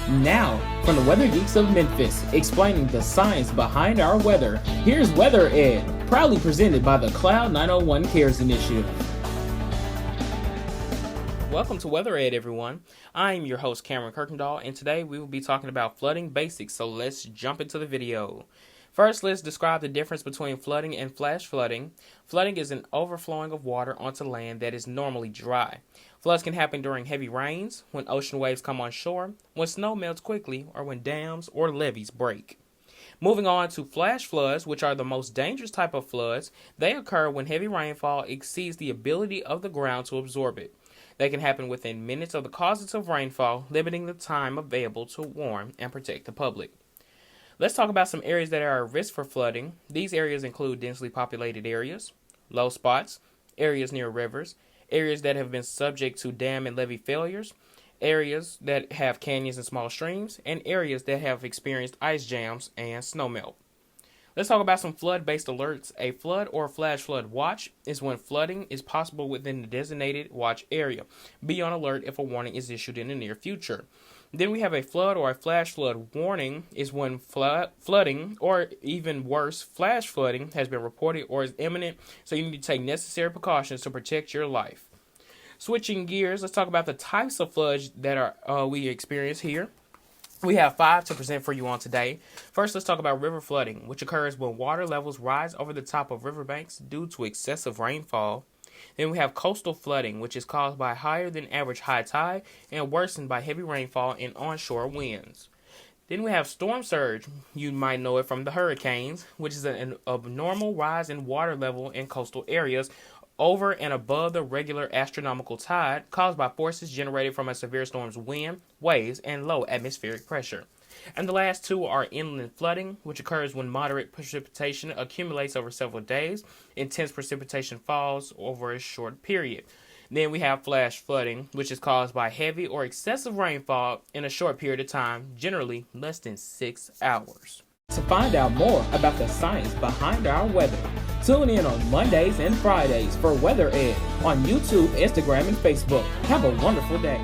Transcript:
Now, from the Weather Geeks of Memphis, explaining the science behind our weather, here's WeatherEd, proudly presented by the Cloud 901 Cares Initiative. Welcome to WeatherEd, everyone. I'm your host, Cameron Kirkendall, and today we will be talking about flooding basics, so let's jump into the video. First, let's describe the difference between flooding and flash flooding. Flooding is an overflowing of water onto land that is normally dry. Floods can happen during heavy rains, when ocean waves come on shore, when snow melts quickly, or when dams or levees break. Moving on to flash floods, which are the most dangerous type of floods, they occur when heavy rainfall exceeds the ability of the ground to absorb it. They can happen within minutes of the causes of rainfall, limiting the time available to warn and protect the public. Let's talk about some areas that are at risk for flooding. These areas include densely populated areas, low spots, areas near rivers, areas that have been subject to dam and levee failures, areas that have canyons and small streams, and areas that have experienced ice jams and snowmelt. Let's talk about some flood-based alerts. A flood or flash flood watch is when flooding is possible within the designated watch area. Be on alert if a warning is issued in the near future. Then we have a flood or a flash flood warning is when flooding, or even worse, flash flooding, has been reported or is imminent, so you need to take necessary precautions to protect your life. Switching gears, let's talk about the types of floods that we experience here. We have 5 to present for you on today. First, let's talk about river flooding, which occurs when water levels rise over the top of riverbanks due to excessive rainfall. Then we have coastal flooding, which is caused by higher than average high tide and worsened by heavy rainfall and onshore winds. Then we have storm surge. You might know it from the hurricanes, which is an abnormal rise in water level in coastal areas over and above the regular astronomical tide caused by forces generated from a severe storm's wind, waves, and low atmospheric pressure. And the last 2 are inland flooding, which occurs when moderate precipitation accumulates over several days. Intense precipitation falls over a short period. Then we have flash flooding, which is caused by heavy or excessive rainfall in a short period of time, generally less than 6 hours. To find out more about the science behind our weather, tune in on Mondays and Fridays for WeatherEd on YouTube, Instagram, and Facebook. Have a wonderful day.